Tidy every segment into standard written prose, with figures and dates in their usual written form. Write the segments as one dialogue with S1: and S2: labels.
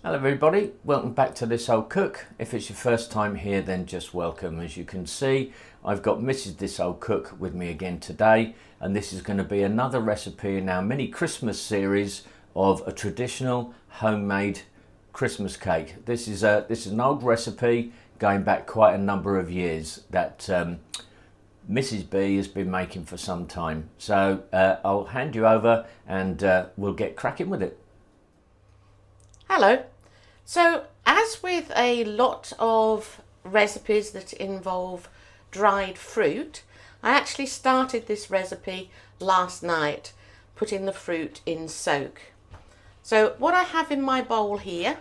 S1: Hello everybody, welcome back to This Old Cook. If it's your first time here, then just welcome. As you can see, I've got Mrs. This Old Cook with me again today, and this is going to be another recipe in our mini Christmas series of a traditional homemade Christmas cake. This is an old recipe going back quite a number of years that Mrs. B has been making for some time. So I'll hand you over and we'll get cracking with it.
S2: Hello. So, as with a lot of recipes that involve dried fruit, I actually started this recipe last night, putting the fruit in soak. So what I have in my bowl here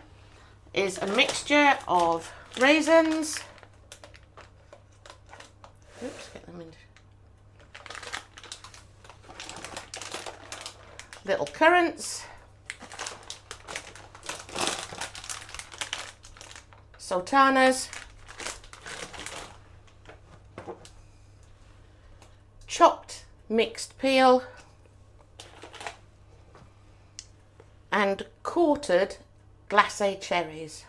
S2: is a mixture of raisins, little currants, sultanas, chopped mixed peel, and quartered glacé cherries.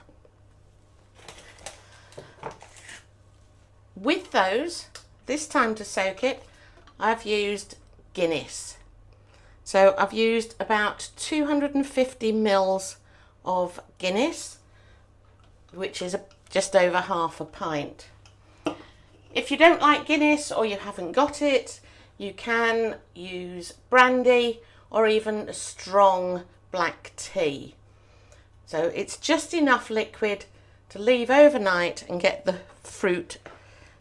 S2: With those, this time to soak it, I've used Guinness. So I've used about 250 mils of Guinness, which is just over half a pint. If you don't like Guinness or you haven't got it, you can use brandy or even a strong black tea. So it's just enough liquid to leave overnight and get the fruit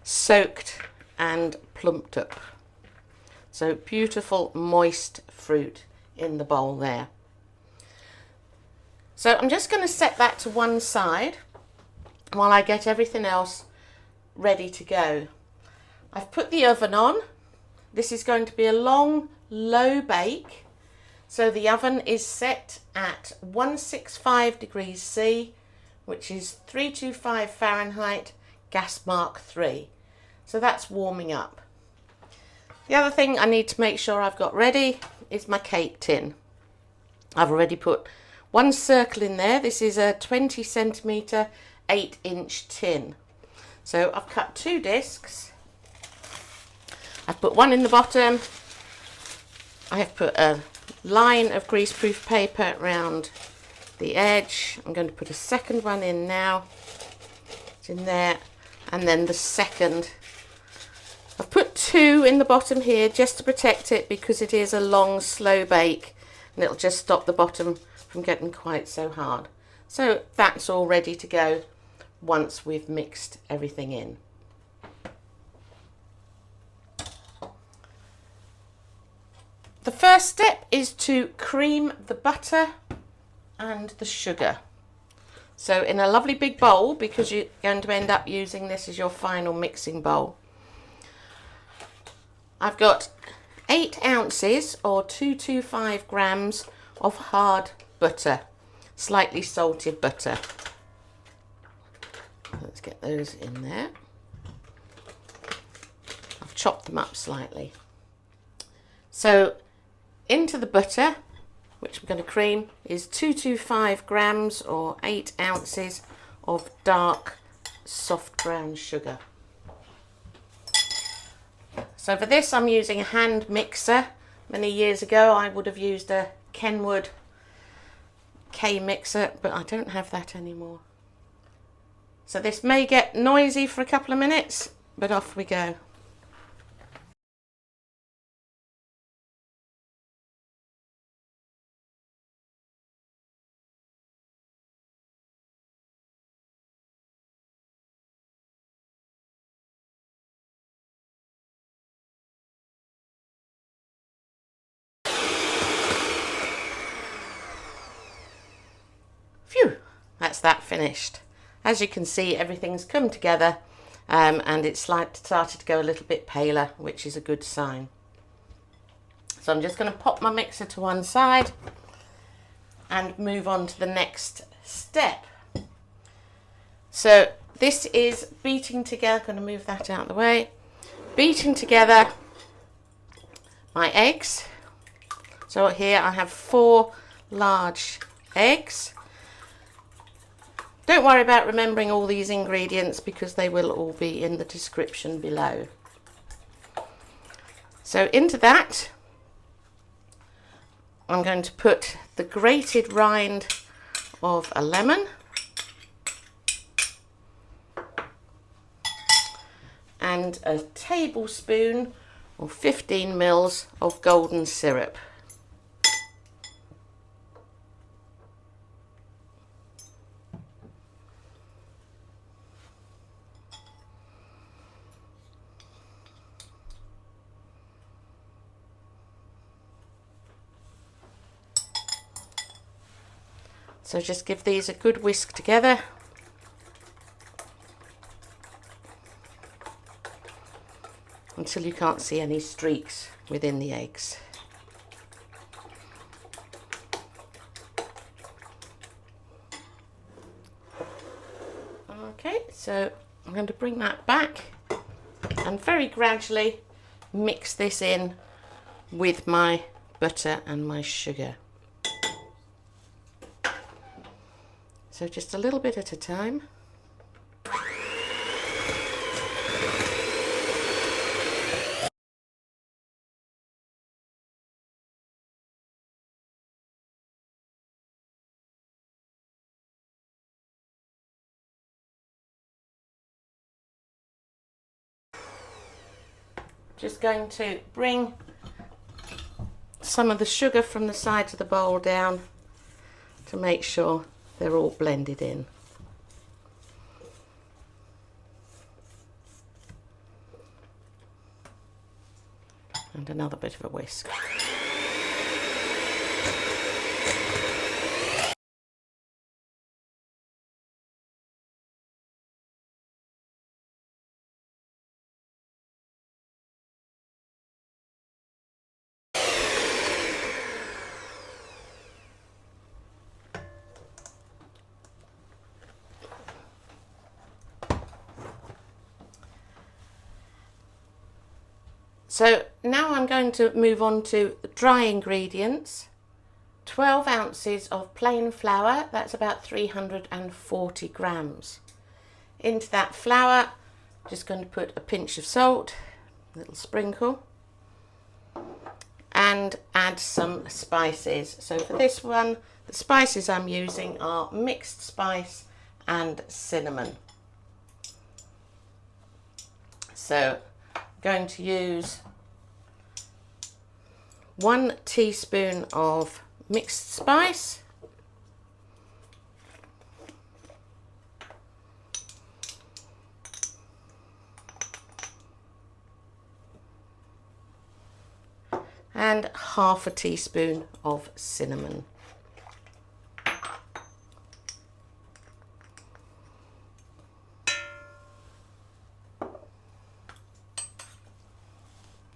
S2: soaked and plumped up. So beautiful moist fruit in the bowl there. So I'm just going to set that to one side while I get everything else ready to go. I've put the oven on. This is going to be a long, low bake. So the oven is set at 165 degrees C, which is 325 Fahrenheit, gas mark 3. So that's warming up. The other thing I need to make sure I've got ready is my cake tin. I've already put one circle in there. This is a 20 centimetre 8-inch tin. So I've cut 2 discs. I've put one in the bottom. I have put a line of greaseproof paper around the edge. I'm going to put a second one in now. It's in there. And then the second. I've put 2 in the bottom here just to protect it because it is a long, slow bake and it'll just stop the bottom from getting quite so hard. So that's all ready to go once we've mixed everything in. The first step is to cream the butter and the sugar. So in a lovely big bowl, because you're going to end up using this as your final mixing bowl. I've got 8 ounces or 225 grams of hard butter, slightly salted butter. Let's get those in there. I've chopped them up slightly. So into the butter, which I'm going to cream, is 225 grams or 8 ounces of dark soft brown sugar. So for this I'm using a hand mixer. Many years ago I would have used a Kenwood K mixer, but I don't have that anymore. So this may get noisy for a couple of minutes, but off we go. Phew, that's that finished. As you can see, everything's come together and it's started to go a little bit paler, which is a good sign. So I'm just going to pop my mixer to one side and move on to the next step. So this is beating together, going to move that out of the way, beating together my eggs. So here I have 4 large eggs. Don't worry about remembering all these ingredients because they will all be in the description below. So into that, I'm going to put the grated rind of a lemon and a tablespoon or 15 mils of golden syrup. So just give these a good whisk together. Until you can't see any streaks within the eggs. Okay, so I'm going to bring that back and very gradually mix this in with my butter and my sugar. So just a little bit at a time. Just going to bring some of the sugar from the sides of the bowl down to make sure they're all blended in. And another bit of a whisk. So now I'm going to move on to the dry ingredients. 12 ounces of plain flour, that's about 340 grams. Into that flour, just going to put a pinch of salt, a little sprinkle, and add some spices. So for this one, the spices I'm using are mixed spice and cinnamon. So going to use 1 teaspoon of mixed spice, and half a teaspoon of cinnamon.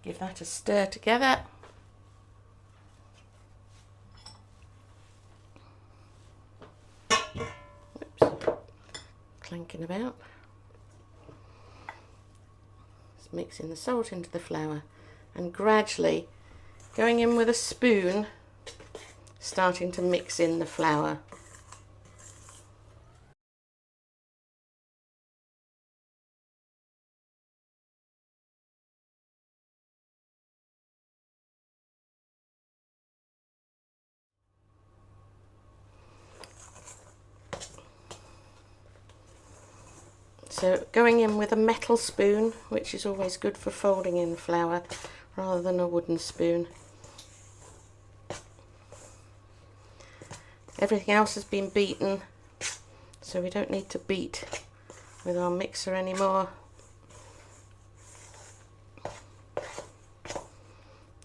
S2: Give that a stir together. Oops. Clanking about. Just mixing the salt into the flour and gradually going in with a spoon, starting to mix in the flour. So going in with a metal spoon, which is always good for folding in flour, rather than a wooden spoon. Everything else has been beaten, so we don't need to beat with our mixer anymore.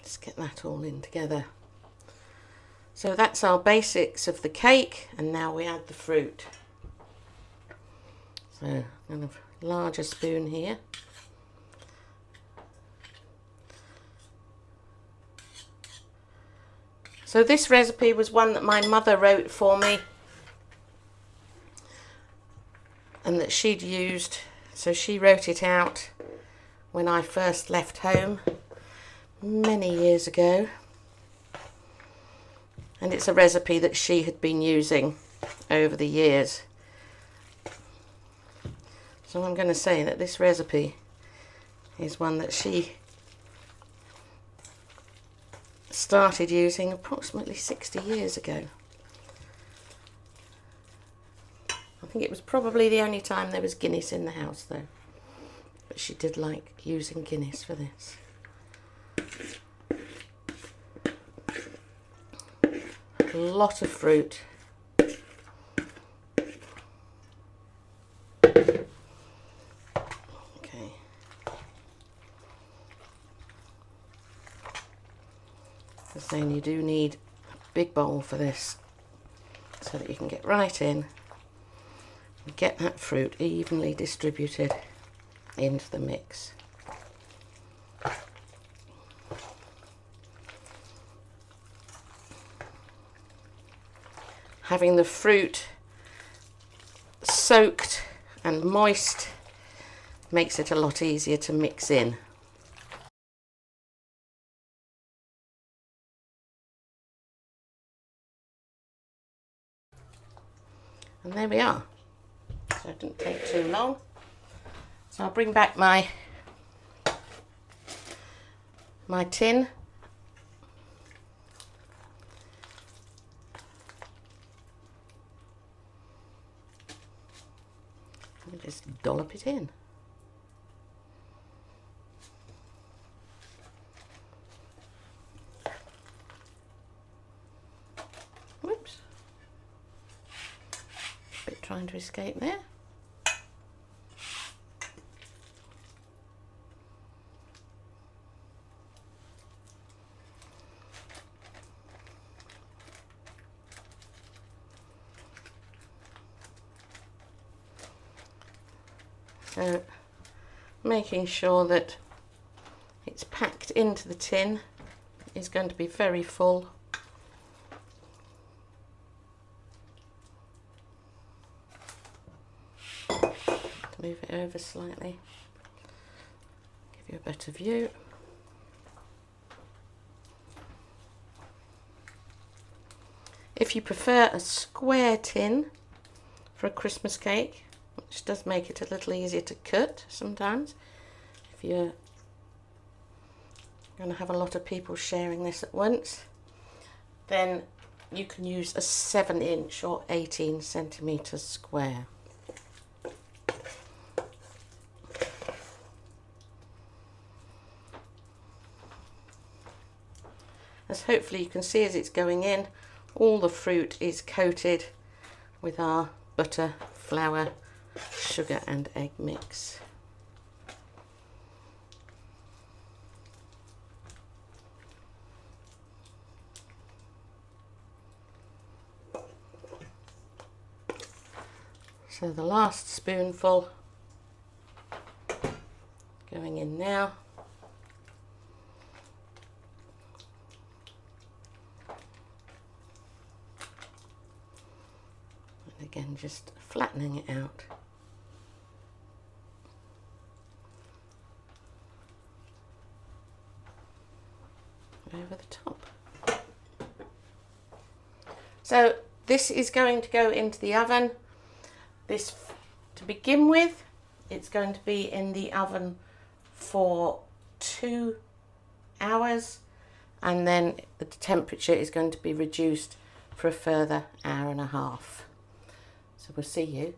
S2: Just get that all in together. So that's our basics of the cake, and now we add the fruit. So kind of larger spoon here. So this recipe was one that my mother wrote for me and that she'd used. So she wrote it out when I first left home many years ago. And it's a recipe that she had been using over the years. So I'm going to say that this recipe is one that she started using approximately 60 years ago. I think it was probably the only time there was Guinness in the house though. But she did like using Guinness for this. A lot of fruit. Okay. As saying, you do need a big bowl for this so that you can get right in and get that fruit evenly distributed into the mix. Having the fruit soaked and moist makes it a lot easier to mix in. And there we are. So it didn't take too long. So I'll bring back my tin. And just dollop it in. Whoops. Bit trying to escape there. So making sure that it's packed into the tin is going to be very full. Move it over slightly, give you a better view. If you prefer a square tin for a Christmas cake, which does make it a little easier to cut sometimes, if you're going to have a lot of people sharing this at once, then you can use a 7-inch or 18 centimetre square. As hopefully you can see as it's going in, all the fruit is coated with our butter, flour, sugar and egg mix. So the last spoonful going in now. And again, just flattening it out. Over the top. So this is going to go into the oven. This, to begin with, it's going to be in the oven for 2 hours, and then the temperature is going to be reduced for a further 1.5 hours. So we'll see you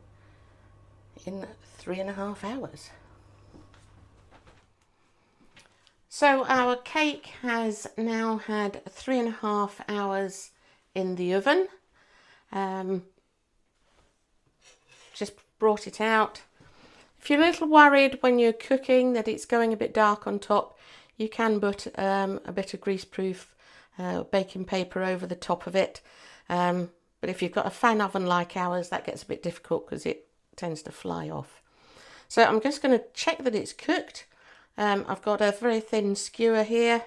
S2: in 3.5 hours. So our cake has now had 3.5 hours in the oven. Just brought it out. If you're a little worried when you're cooking that it's going a bit dark on top, you can put a bit of greaseproof baking paper over the top of it. But if you've got a fan oven like ours, that gets a bit difficult because it tends to fly off. So I'm just going to check that it's cooked. I've got a very thin skewer here.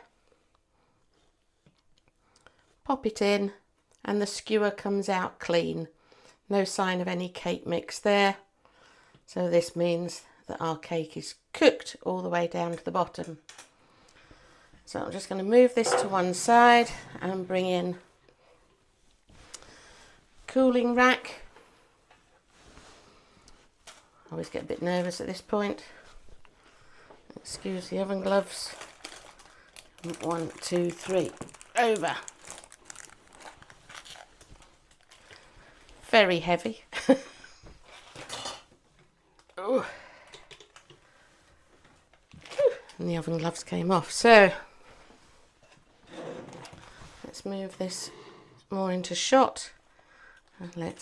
S2: Pop it in and the skewer comes out clean. No sign of any cake mix there. So this means that our cake is cooked all the way down to the bottom. So I'm just going to move this to one side and bring in cooling rack. I always get a bit nervous at this point. Excuse the oven gloves. 1, 2, 3. Over. Very heavy. Ooh. And the oven gloves came off. So let's move this more into shot. And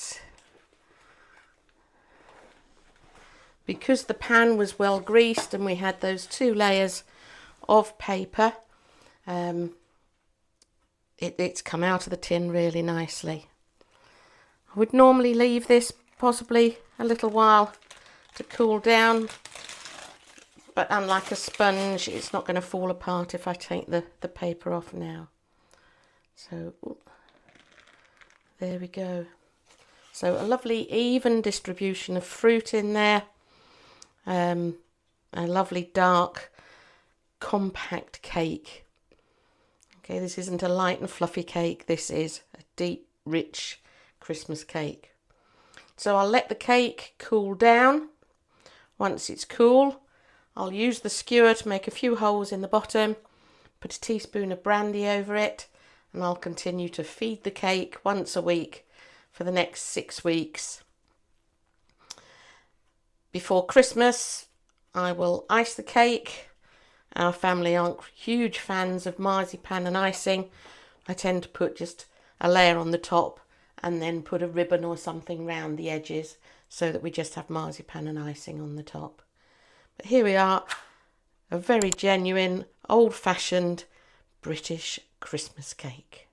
S2: because the pan was well greased and we had those 2 layers of paper, it's come out of the tin really nicely. I would normally leave this possibly a little while to cool down, but unlike a sponge, it's not going to fall apart if I take the paper off now. So there we go. So a lovely even distribution of fruit in there. A lovely dark compact cake. Okay, this isn't a light and fluffy cake. This is a deep, rich Christmas cake. So I'll let the cake cool down. Once it's cool, I'll use the skewer to make a few holes in the bottom, put a teaspoon of brandy over it, and I'll continue to feed the cake once a week for the next 6 weeks. Before Christmas, I will ice the cake. Our family aren't huge fans of marzipan and icing. I tend to put just a layer on the top and then put a ribbon or something round the edges so that we just have marzipan and icing on the top. But here we are, a very genuine, old-fashioned British Christmas cake.